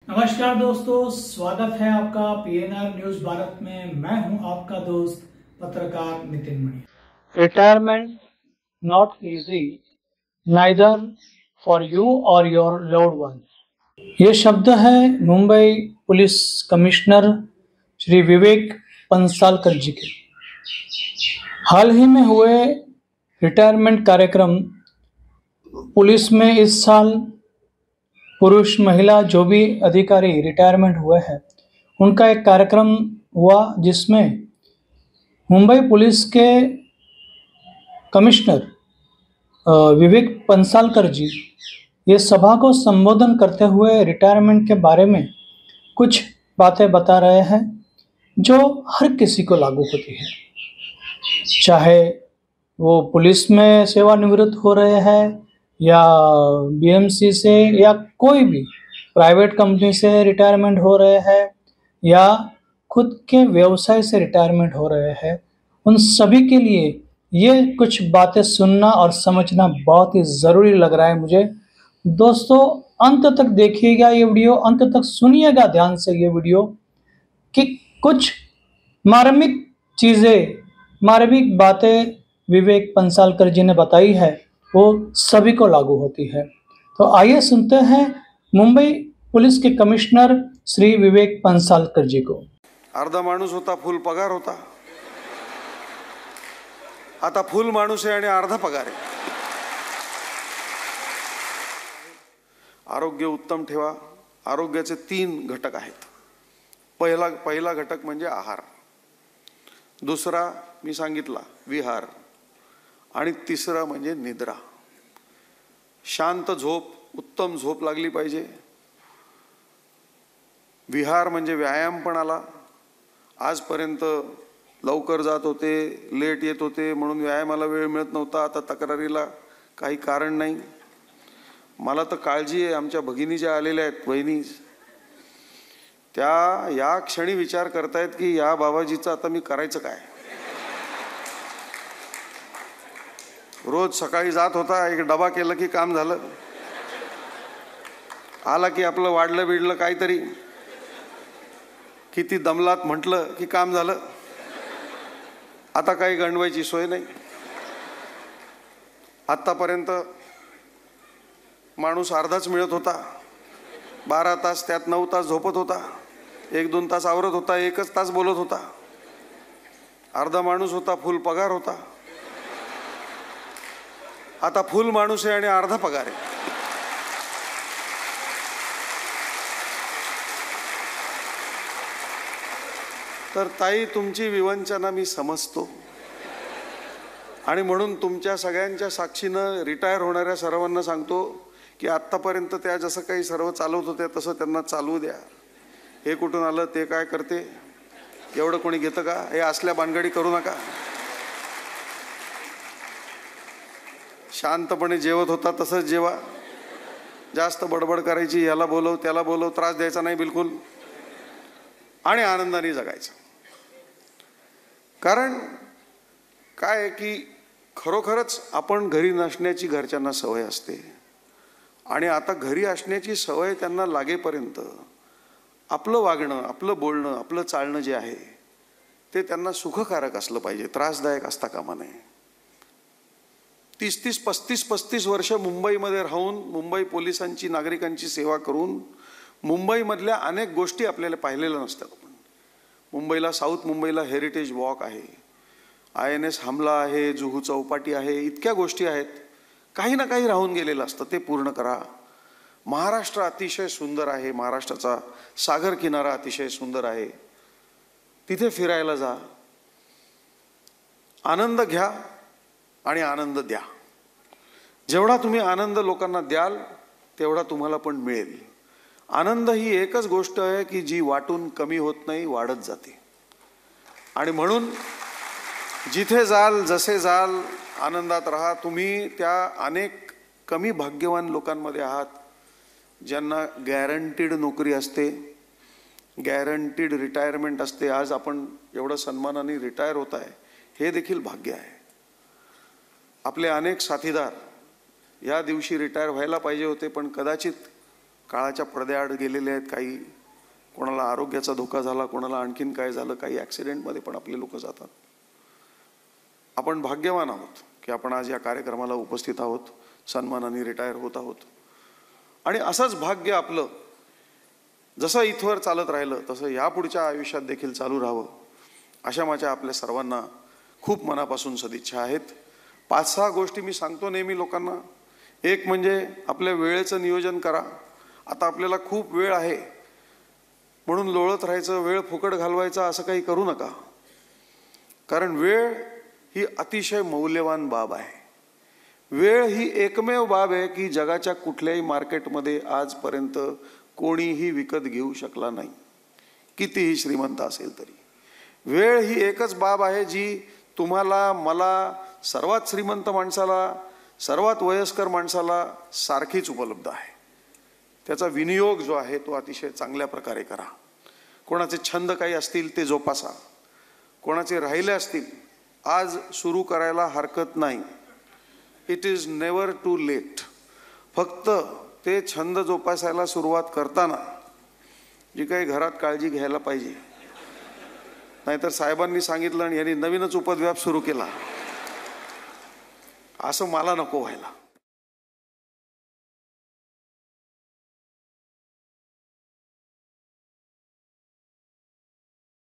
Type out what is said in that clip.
नमस्कार दोस्तों, स्वागत है आपका पीएनआर न्यूज भारत में। मैं हूं आपका दोस्त पत्रकार Nitin Mani. Retirement not easy, neither for you or your loved one. ये शब्द है मुंबई पुलिस कमिश्नर श्री विवेक पंसालकर जी के। हाल ही में हुए रिटायरमेंट कार्यक्रम पुलिस में इस साल पुरुष महिला जो भी अधिकारी रिटायरमेंट हुए हैं उनका एक कार्यक्रम हुआ, जिसमें मुंबई पुलिस के कमिश्नर विवेक पंसालकर जी ये सभा को संबोधन करते हुए रिटायरमेंट के बारे में कुछ बातें बता रहे हैं जो हर किसी को लागू होती है, चाहे वो पुलिस में सेवानिवृत्त हो रहे हैं या बीएमसी से या कोई भी प्राइवेट कंपनी से रिटायरमेंट हो रहे हैं या खुद के व्यवसाय से रिटायरमेंट हो रहे हैं। उन सभी के लिए ये कुछ बातें सुनना और समझना बहुत ही ज़रूरी लग रहा है मुझे। दोस्तों, अंत तक देखिएगा ये वीडियो, अंत तक सुनिएगा ध्यान से ये वीडियो कि कुछ मार्मिक चीज़ें, मार्मिक बातें विवेक पंसालकर जी ने बताई है वो सभी को लागू होती है। तो आइए सुनते हैं मुंबई पुलिस के कमिश्नर श्री विवेक पंसालकर जी को। अर्धा माणूस होता, फुल पगार होता, आता फुल माणूस आहे आणि अर्धा पगार आहे। आरोग्य उत्तम ठेवा। आरोग्याचे 3 घटक आहेत। पहिला घटक म्हणजे आहार, दुसरा मी सांगितला विहार, आणि तिसरा म्हणजे निद्रा। शांत झोप, उत्तम झोप लागली पाहिजे। विहार म्हणजे व्यायामपणाला। आजपर्यंत लवकर जात होते, लेट येत होते म्हणून व्यायामाला वेळ मिळत नव्हता। आता तक्रारीला काही कारण नाही। मला तर काळजी आहे, आमच्या भगिनी ज्या आलेल्या आहेत, वहिनी, त्या या क्षणी विचार करतायत की या बाबाजीचं आता मी करायचं काय। रोज सकाळी जात होता, एक डबा केला की काम झालं, आला की आपलं वाढलं बिडलं काहीतरी, किती दमलात म्हटलं की काम झालं। आता काही गंडवायची सोय नाही। आतापर्यंत माणूस अर्धाच मिळत होता, 12 तास, त्यात 9 तास झोपत होता, 1-2 तास आवरत होता, 1च तास बोलत होता। अर्धा माणूस होता, फुल पगार होता, आता फुल माणूस आहे आणि अर्धा पगार आहे। तर ताई, तुमची विवंचना मी समजतो आणि म्हणून तुमच्या सगळ्यांच्या साक्षीनं रिटायर होणाऱ्या सर्वांना सांगतो की आत्तापर्यंत त्या जसं काही सर्व चालवत होत्या तसं त्यांना चालवू द्या। हे कुठून आलं, ते काय करते, एवढं कोणी घेतं का, हे असल्या भानगडी करू नका। शांतपणे जेवत होता तसंच जेवा, जास्त बडबड करायची, याला बोलव त्याला बोलव, त्रास द्यायचा नाही बिलकुल, आणि आनंदाने जगायचं। कारण काय आहे की खरोखरच आपण घरी नसण्याची घरच्यांना सवय असते, आणि आता घरी असण्याची सवय त्यांना लागेपर्यंत आपलं वागणं, आपलं बोलणं, आपलं चालणं जे आहे ते त्यांना सुखकारक असलं पाहिजे, त्रासदायक असता कामा नये। 30-30, 35-35 वर्ष मुंबईमध्ये राहून, मुंबई पोलिसांची, नागरिकांची सेवा करून मुंबईमधल्या अनेक गोष्टी आपल्याला पाहिलेल्या नसतात। मुंबईला, साऊथ मुंबईला हेरिटेज वॉक आहे, INS हमला आहे, जुहू चौपाटी आहे, इतक्या गोष्टी आहेत, काही ना काही राहून गेलेलं असतं, ते पूर्ण करा। महाराष्ट्र अतिशय सुंदर आहे, महाराष्ट्राचा सागर किनारा अतिशय सुंदर आहे, तिथे फिरायला जा, आनंद घ्या आणि आनंद द्या। जेवढा तुम्ही आनंद लोकांना द्याल तेवढा तुम्हाला पण मिळेल। आनंद ही एकच गोष्ट आहे की जी वाटून कमी होत नाही, वाढत जाते। आणि म्हणून जिथे जाल, जसे जाल, आनंदात राहा। तुम्ही त्या अनेक कमी भाग्यवान लोकांमध्ये आहात ज्यांना गॅरंटीड नोकरी असते, गॅरंटीड रिटायरमेंट असते। आज आपण एवढं सन्मानाने रिटायर होत आहे, हे देखील भाग्य आहे। आपले अनेक साथीदार या दिवशी रिटायर व्हायला पाहिजे होते, पण कदाचित काळाच्या पडद्याआड गेलेले आहेत. काही कोणाला आरोग्याचा धोका झाला, कोणाला आणखीन काय झालं, काही ॲक्सिडेंटमध्ये पण आपले लोक जातात. आपण भाग्यवान आहोत की आपण आज या कार्यक्रमाला उपस्थित आहोत, सन्मानाने रिटायर होत आहोत. आणि असंच भाग्य आपलं जसं इथवर चालत राहिलं तसं यापुढच्या आयुष्यात देखील चालू राहावं, अशा माझ्या आपल्या सर्वांना खूप मनापासून सदिच्छा आहेत. 5-6 गोष्टी मी सांगतो नेहमी लोकांना. एक म्हणजे आपल्या वेळेचं नियोजन करा. आता आपल्याला खूप वेळ आहे म्हणून लोळत राहायचं, वेळ फुकट घालवायचा असं काही करू नका. कारण वेळ ही अतिशय मौल्यवान बाब आहे. वेळ ही एकमेव बाब आहे की जगाच्या कुठल्याही मार्केटमध्ये आजपर्यंत कोणीही विकत घेऊ शकला नाही, कितीही श्रीमंत असेल तरी. वेळ ही एकच बाब आहे जी तुम्हाला, मला, सर्वात श्रीमंत माणसाला, सर्वात वयस्कर माणसाला सारखीच उपलब्ध आहे. त्याचा विनियोग जो आहे तो अतिशय चांगल्या प्रकारे करा. कोणाचे छंद काही असतील ते जोपासा, कोणाचे राहिले असतील आज सुरू करायला हरकत नाही. It is never too late. फक्त ते छंद जोपासायला सुरुवात करताना जी काही घरात काळजी घ्यायला पाहिजे, नाहीतर साहेबांनी सांगितलं आणि यांनी नवीनच उपद्व्याप सुरू केला असं मला नको व्हायला.